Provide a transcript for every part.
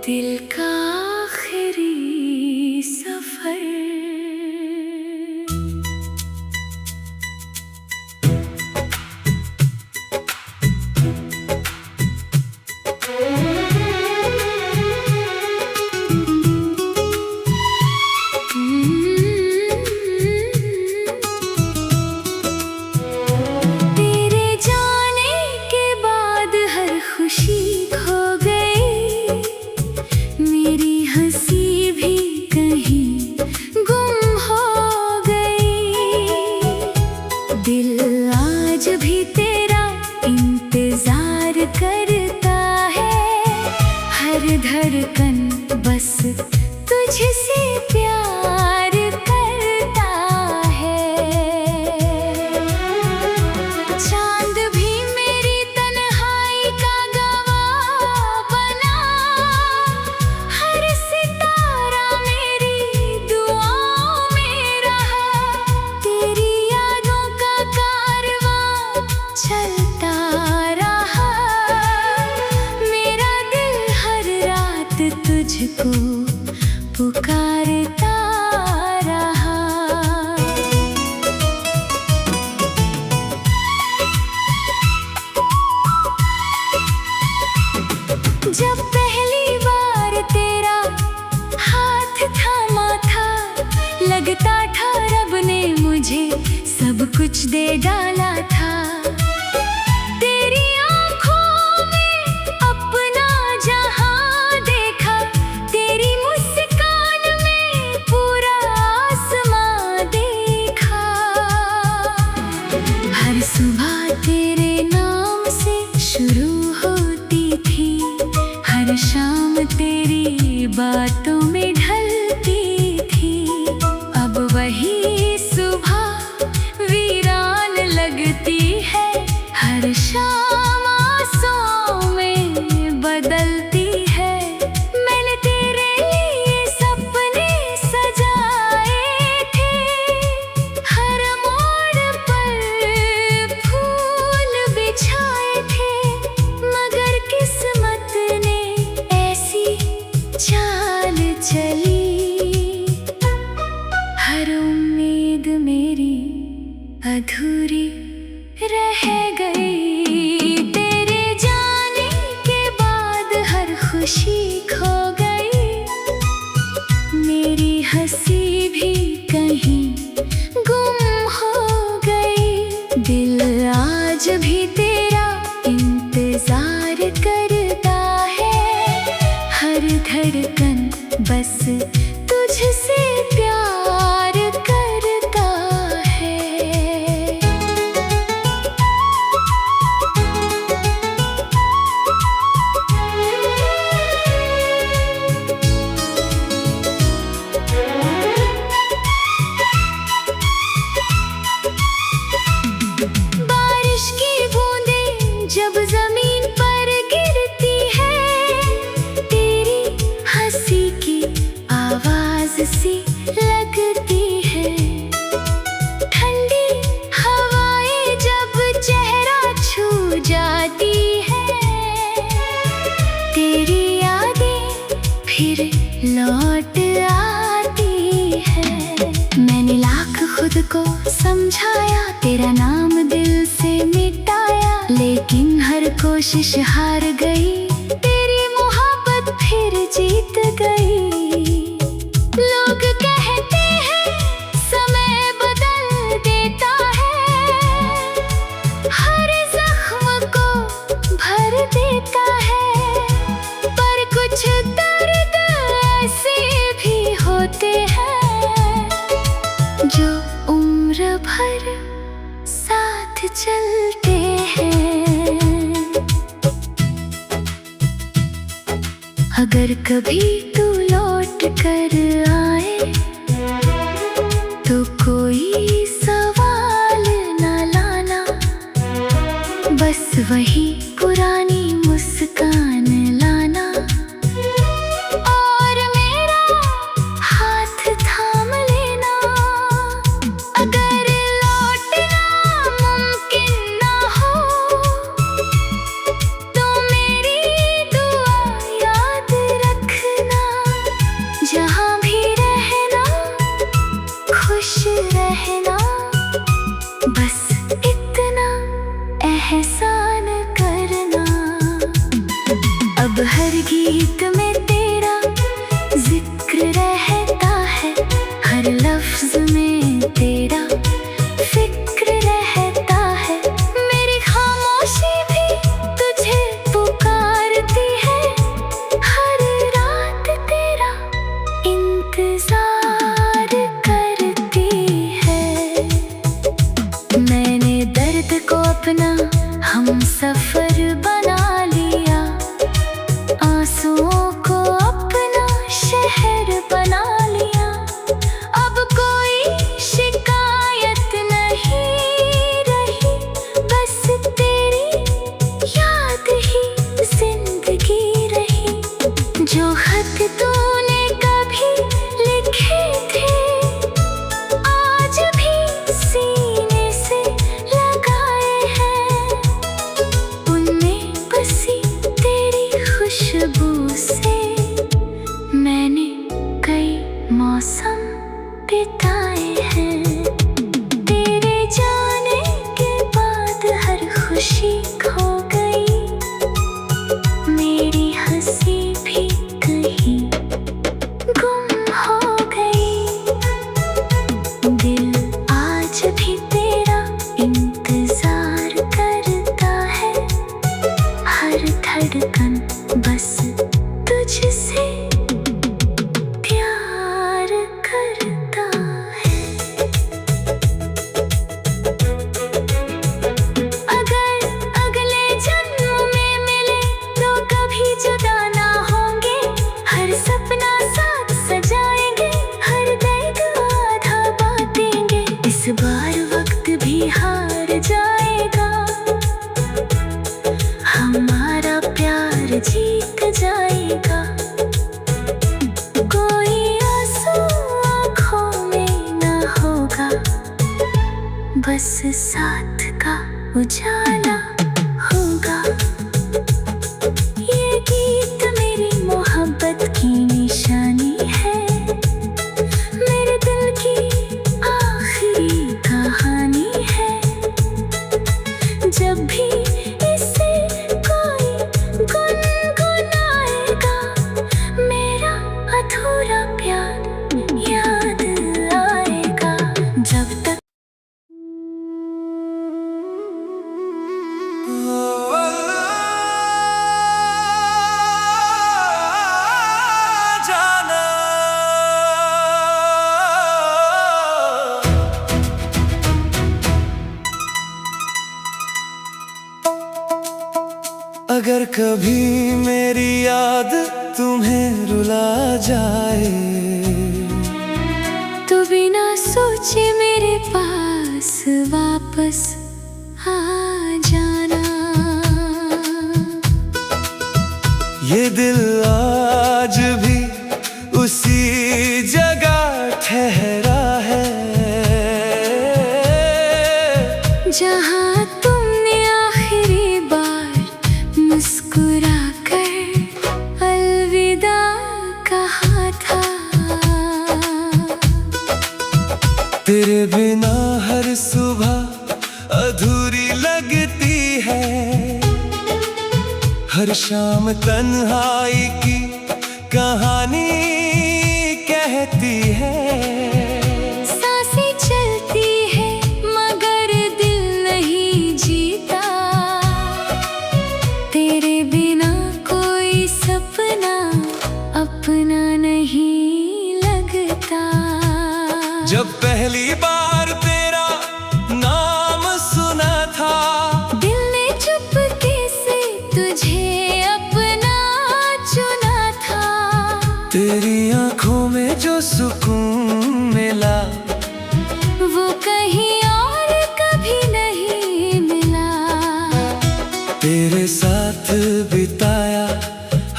दिल का आखिरी सफर। तेरे जाने के बाद हर खुशी खो गई, मेरी हंसी भी कहीं गुम हो गई। दिल आज भी तेरा इंतजार करता है, हर धड़कन बस तुझसे प्यार करता है। चांद भी मेरी तन्हाई का गवाह बना, हर सितारा मेरी दुआओं में रहा। तेरी यादों का कारवां चलता रहा, मेरा दिल हर रात तुझको पुकारता रहा। जब पहली बार तेरा हाथ थामा था, लगता था रब ने मुझे सब कुछ दे डाला था। तेरी आँखों में अपना जहां देखा, तेरी मुस्कान में पूरा आसमां देखा। हर सुबह तेरे नाम से शुरू होती थी, हर शाम तेरी बातों में ढलती थी। अब वही सुबह वीरान लगती है, हर शाम आंसुओं में बदलती है। मैंने तेरे लिए सपने सजाए थे, हर मोड़ पर फूल बिछाए थे, मगर किस्मत ने ऐसी चाल चली, हर उम्मीद मेरी अधूरी रह गई। तेरे जाने के बाद हर खुशी खो गई, मेरी हंसी भी कहीं गुम हो गई। दिल आज भी तेरा इंतजार करता है, हर धड़कन बस तुझसे प्यार करता है। बारिश की बूंदें जब जमीन पर गिरती है, तेरी हंसी की आवाज सी लगती है। ठंडी हवाएं जब चेहरा छू जाती है, तेरी यादें फिर लौट आती है। मैंने लाख खुद को समझाया, तेरा नाम दिल से मिटाया, लेकिन हर कोशिश हार गई, तेरी मोहब्बत फिर जीत गई। लोग कहते हैं समय बदल देता है, हर जख्म को भर देता है, पर कुछ दर्द ऐसे भी होते हैं जो उम्र भर साथ चलते हैं। अगर कभी तू लौट कर आए, तो कोई सवाल ना लाना, बस वही पुरानी मुस्कान लाना, और मेरा हाथ थाम लेना। अगर लौटना मुमकिन ना हो, तो मेरी दुआ याद रख अब हर गीत में तेरा जिक्र रहता है, हर लफ्ज में तेरा फिक्र रहता है। मेरी खामोशी भी तुझे पुकारती है, हर रात तेरा इंतजार करती है। मैंने दर्द को अपना हम सफर बना लिया, आंसुओं को अपना शहर बना लिया। अब कोई शिकायत नहीं रही, बस तेरी याद ही जिंदगी रही। जो खत तूने कभी लिखे थे आज भी सीने से लगाए हैं, उनमें बसी तेरी खुशबू से मैंने कई मौसम बिताए हैं। तेरे जाने के बाद हर खुशी खो गई, मेरी हंसी भी कहीं गुम हो गई। दिल आज भी तेरा इंतजार करता है, हर धड़कन बस तुझसे प्यार करता है। अगर अगले जन्म में मिले तो कभी जुदा ना होंगे, हर सपना साथ सजाएंगे, हर दर्द आधा बांटेंगे। इस बार वक्त भी हार जाएगा, हमारा प्यार जीत जाएगा। कोई आंसू आँखों में ना होगा, बस साथ का उजाला होगा। ये गीत मेरी मोहब्बत की निशानी है, मेरे दिल की आखिरी कहानी है। जब भी इसे कोई गुनगुनाएगा, मेरा अधूरा प्यार याद आएगा। जब तक जाना अगर कभी मेरी याद तुम्हें रुला जाए, तू बिना सोचे मेरे पास वापस आ जाना। ये दिल आज भी उसी जगह ठहरा है, जहाँ तुमने आखिरी बार मुस्कुरा कर अलविदा कहा था। तेरे बिना हर सुबह अधूरी लगती है, हर शाम तन्हाई की कहानी कहती है। सांसें चलती है मगर दिल नहीं जीता, तेरे बिना कोई सपना अपना नहीं लगता। जब पहली बार तेरा नाम सुना था, दिल ने चुपके से तुझे अपना चुना था। तेरी आंखों में जो सुकून मिला, वो कहीं और कभी नहीं मिला। तेरे साथ बिताया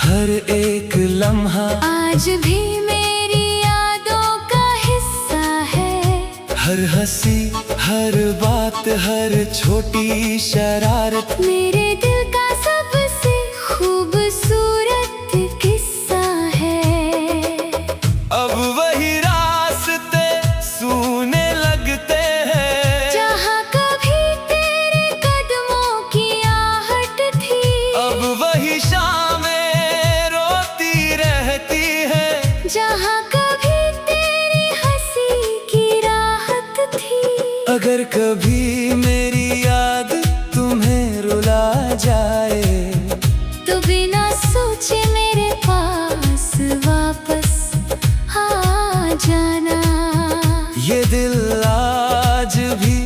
हर एक लम्हा आज भी मेरी यादों का हिस्सा है, हर हंसी हर बात हर छोटी शरारत मेरे दिल का सबसे खूबसूरत किस्सा है। अब वही रास्ते सूने लगते हैं, जहाँ कभी तेरे कदमों की आहट थी, अब वही शामें अगर कभी मेरी याद तुम्हें रुला जाए तो बिना सोचे मेरे पास वापस आ जाना। ये दिल आज भी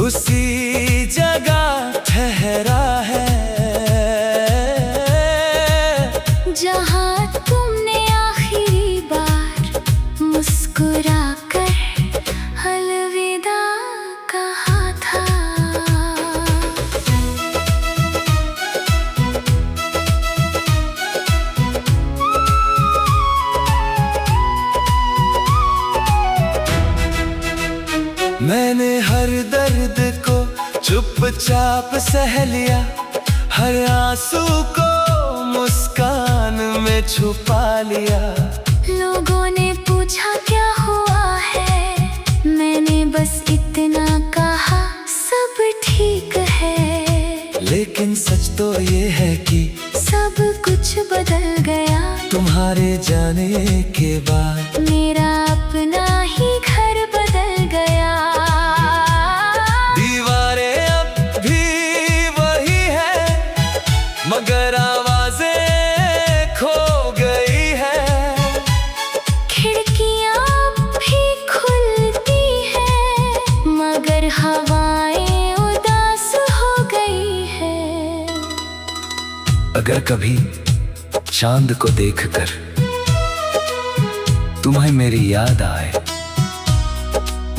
उसी जगह ठहरा है जहाँ तुमने आखिरी बार मुस्कुरा कर अलविदा कहा था। मैंने हर दर्द को चुपचाप सह लिया, हर आंसू को मुस्कान में छुपा लिया। लोगों ने पूछा क्या हुआ है, मैंने बस इतना कहा सब ठीक है। लेकिन सच तो ये है कि सब कुछ बदल गया तुम्हारे जाने के बाद। मेरा अपना ही घर बदल गया। दीवारें अब भी वही है मगर आवाजें खो गई है। खिड़कियां भी खुलती हैं मगर हवाएं उदास हो गई है। अगर कभी चांद को देखकर तुम्हें मेरी याद आए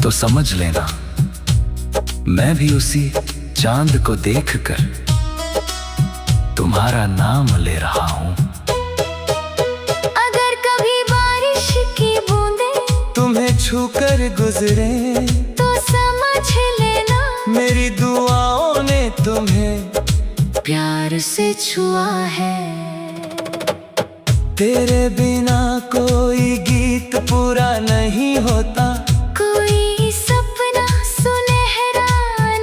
तो समझ लेना मैं भी उसी चांद को देखकर तुम्हारा नाम ले रहा हूँ। अगर कभी बारिश की बूंदें तुम्हें छूकर गुजरे तो समझ लेना मेरी दुआओं ने तुम्हें प्यार से छुआ है। तेरे बिना कोई गीत पूरा नहीं होता, कोई सपना सुनहरा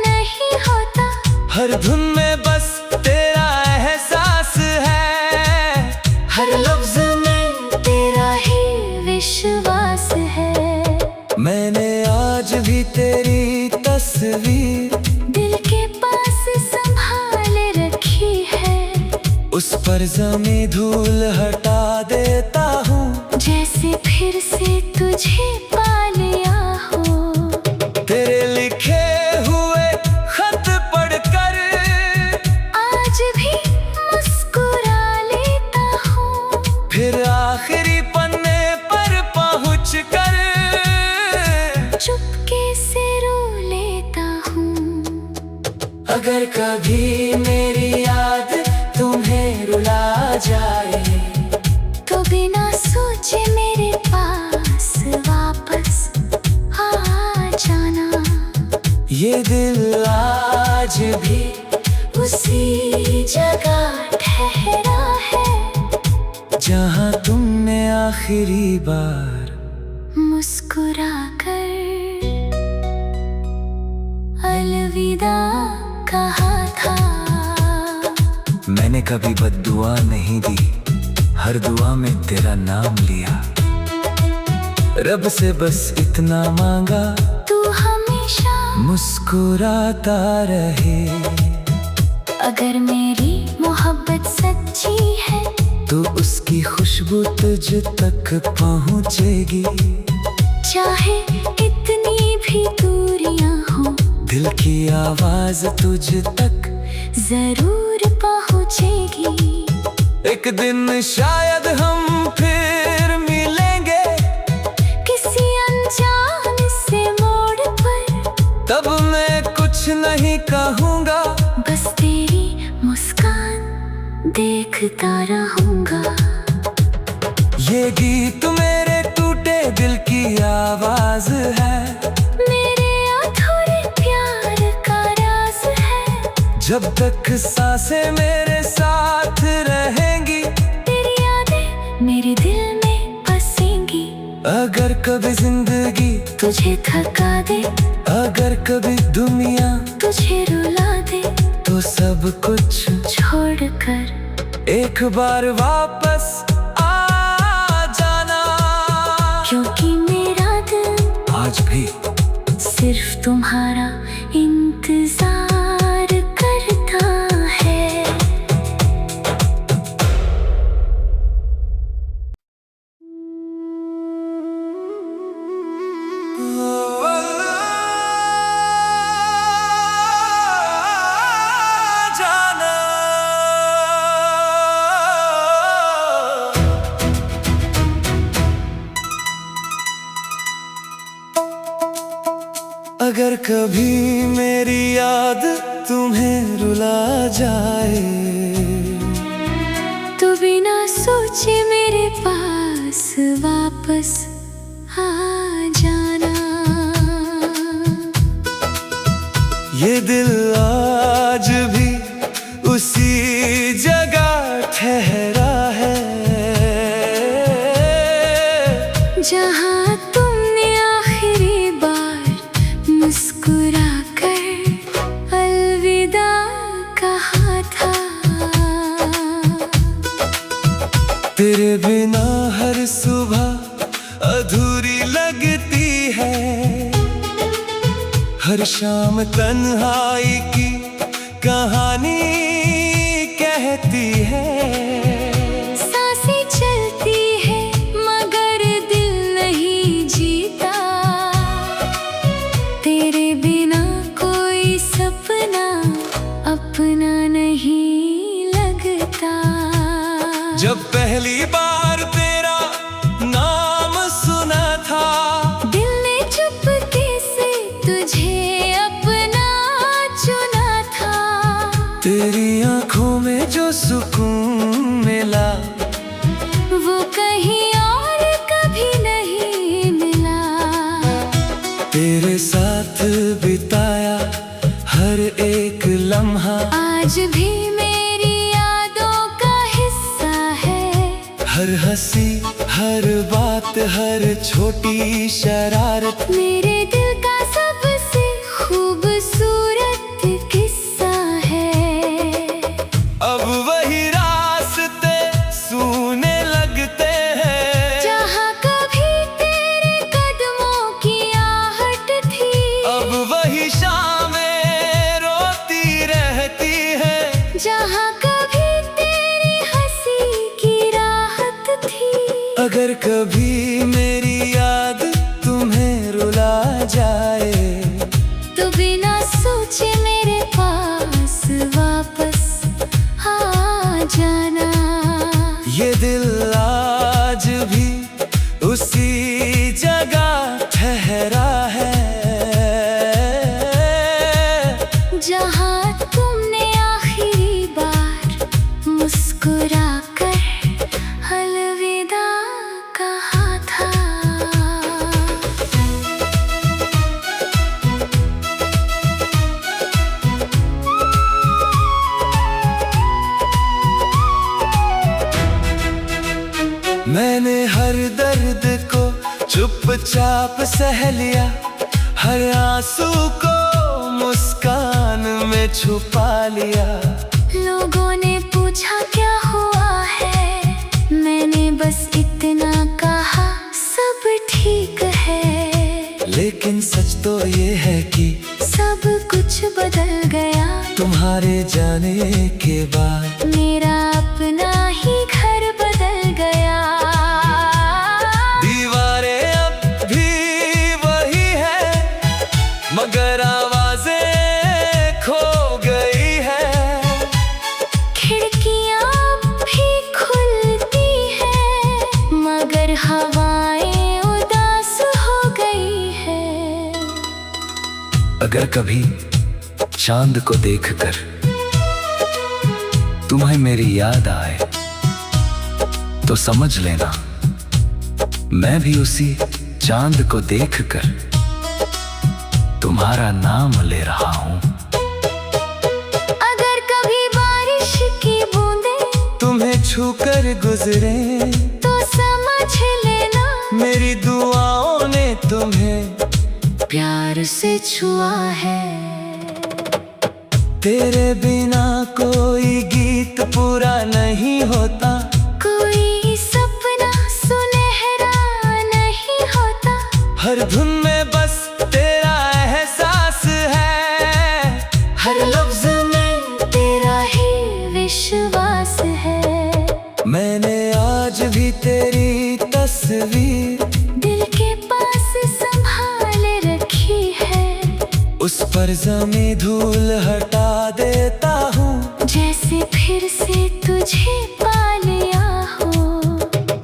नहीं होता। हर धुन में बस तेरा एहसास है, हर लफ्ज में तेरा ही विश्वास है। मैंने आज भी तेरी तस्वीर दिल के पास संभाले रखी है। उस पर जमी धूल हटा देता हूँ जैसे फिर से तुझे पा लिया हो। तेरे लिखे हुए खत पढ़कर आज भी मुस्कुरा लेता हूँ। फिर आखिरी पन्ने पर पहुँच कर चुपके से रो लेता हूँ। अगर कभी मेरी याद तुम्हें रुला जाए तो बिना सोचे मेरे पास वापस आ जाना। ये दिल आज भी उसी जगह ठहरा है जहाँ तुमने आखिरी बार मुस्कुरा कर अलविदा कहा था। मैंने कभी बद्दुआ नहीं दी, हर दुआ में तेरा नाम लिया। रब से बस इतना मांगा तू हमेशा मुस्कुराता रहे। अगर मेरी मोहब्बत सच्ची है तो उसकी खुशबू तुझ तक पहुँचेगी। चाहे इतनी भी दूरियां हो दिल की आवाज तुझ तक जरूर पहुँचेगी। एक दिन शायद हम फिर मिलेंगे किसी अनजान से मोड़ पर। तब मैं कुछ नहीं कहूँगा, बस तेरी मुस्कान देखता रहूंगा। ये गीत मेरे टूटे दिल की आवाज है, मेरे अधूरे प्यार का राज है। जब तक सांसें मेरे साथ रहेंगी तेरी यादें मेरे दिल में बसेंगी। अगर कभी जिंदगी तुझे थका दे, अगर कभी दुनिया तुझे रुला दे, तो सब कुछ छोड़कर एक बार वापस आ जाना। क्योंकि मेरा दिल आज भी सिर्फ तुम्हारा इंतजार करता है। अगर कभी मेरी याद तुम्हें रुला जाए तो बिना सोचे मेरे पास वापस आ जाना। ये दिल आज भी उसी जगह ठहरा है जहाँ तुमने आखिरी बार मुस्कुरा कर अलविदा कहा था। तेरे बिना हर सुबह अधूरी लगती है, हर शाम तन्हाई की कहानी कहती है। सांसें चलती है मगर दिल नहीं जीता, तेरे बिना कोई सपना अपना नहीं लगता। जब पहली बार तेरा नाम सुना था, दिल ने चुपके से तुझे अपना चुना था। तेरी आंखों में जो सुकून मिला वो कहीं और कभी नहीं मिला। तेरे साथ बिताया हर एक लम्हा आज भी मेरी यादों का हिस्सा है। हर हंसी हर बात हर छोटी शरारत मेरे दिल का सबसे खूबसूरत किस्सा है। अब वही रास्ते सूने लगते हैं जहाँ कभी तेरे कदमों की आहट थी, अब वही शामें रोती रहती है जहाँ कभी तेरी हंसी की राहत थी। अगर कभी मेरी याद तुम्हें रुला जाए तो बिना सोचे मेरे पास वापस आ जाना। ये दिल आज भी उसी जगह ठहरा है जहाँ तुमने आखिरी बार मुस्कुरा कर अलविदा कहा था। मैंने हर दर्द को चुपचाप सह लिया, हर आंसू को मुस्कान में छुपा लिया। लोगों ने पूछा क्या हुआ है, मैंने बस इतना कहा सब ठीक है। लेकिन सच तो ये है कि सब कुछ बदल गया तुम्हारे जाने के बाद। मेरा अपना ही घर बदल गया। दीवारें अब भी वही है मगर आवाजें खो गई है। खिड़कियाँ भी खुलती हैं मगर हवाएं उदास हो गई है। अगर कभी चांद को देखकर तुम्हें मेरी याद आए तो समझ लेना मैं भी उसी चांद को देखकर तुम्हारा नाम ले रहा हूँ। अगर कभी बारिश की बूंदें तुम्हें छूकर गुजरे तो समझ लेना मेरी दुआओं ने तुम्हें प्यार से छुआ है। तेरे बिना कोई गीत पूरा नहीं होता, कोई सपना सुनहरा नहीं होता। हर धुन में बस तेरा तस्वीर दिल के पास संभाल रखी है। उस पर ज़मीं धूल हटा देता हूँ, जैसे फिर से तुझे पा लिया हो।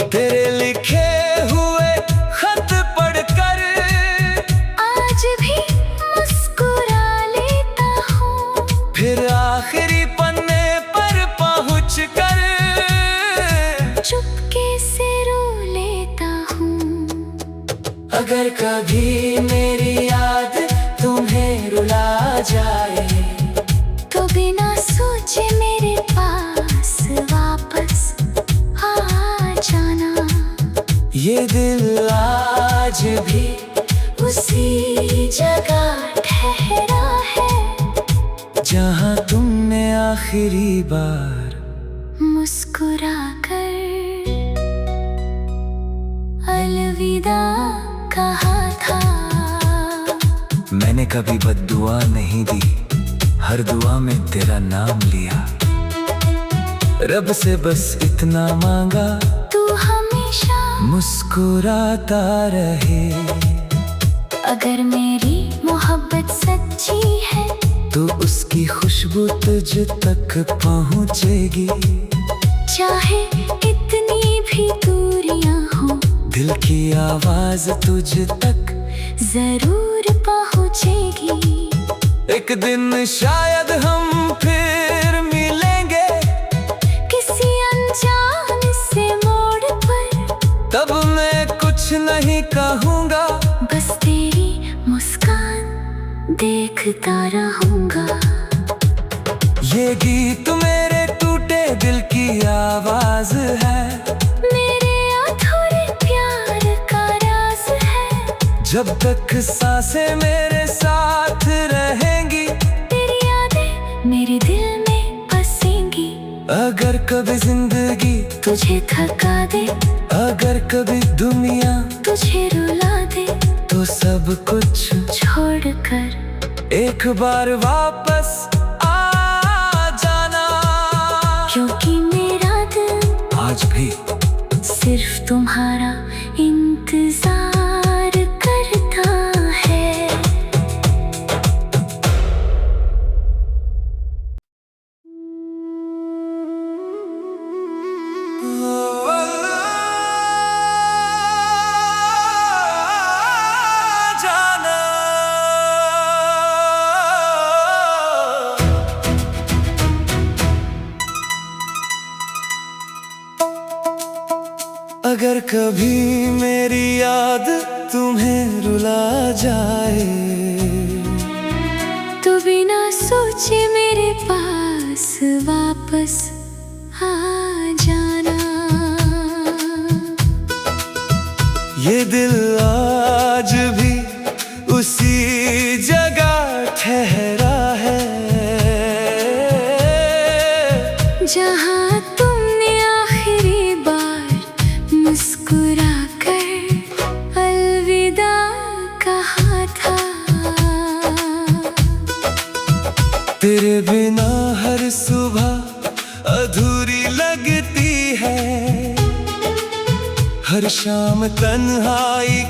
तेरे लिखे हुए खत पढ़कर आज भी मुस्कुरा लेता हूँ। फिर आखिरी पन्ने पर पहुँच कर चुपके से रो लेता हूँ। अगर कभी मेरी याद तुम्हें रुला जाए, तो बिना सोचे मेरे पास वापस आ जाना। ये दिल आज भी उसी जगह ठहरा है, जहाँ तुमने आखिरी बार मुस्कुरा कर अलविदा कहा था। मैंने कभी बद्दुआ नहीं दी, हर दुआ में तेरा नाम लिया। रब से बस इतना मांगा, तू हमेशा मुस्कुराता रहे। अगर मेरी मोहब्बत सच्ची है, तो उसकी खुशबू तुझ तक पहुँचेगी। चाहे इतनी भी दूरियां हो, दिल की आवाज तुझ तक जरूर पहुँचेगी। एक दिन शायद हम फिर मिलेंगे, किसी अनजान से मोड़ पर। तब मैं कुछ नहीं कहूँगा, बस तेरी मुस्कान देखता रहूंगा। ये गीत मेरे टूटे दिल की आवाज है, मेरे अधूरे प्यार का राज है। जब तक सांसें मेरे साथ रहेंगी, तेरी यादें मेरे दिल में बसेंगी। अगर कभी जिंदगी तुझे थका दे, अगर कभी दुनिया तुझे रुला दे, तो सब कुछ छोड़कर एक बार वापस आ जाना। क्योंकि मेरा दिल आज भी सिर्फ तुम्हारा इंतजार करता है। अगर कभी मेरी याद तुम्हें रुला जाए, तो बिना सोचे मेरे पास वापस आ जाना। ये दिल आज भी उसी जगह ठहरा है, जहाँ तुमने आखिरी बार मुस्कुरा कर अलविदा कहा था। तेरे बिना हर सुबह अधूरी लगती है, हर शाम तन्हाई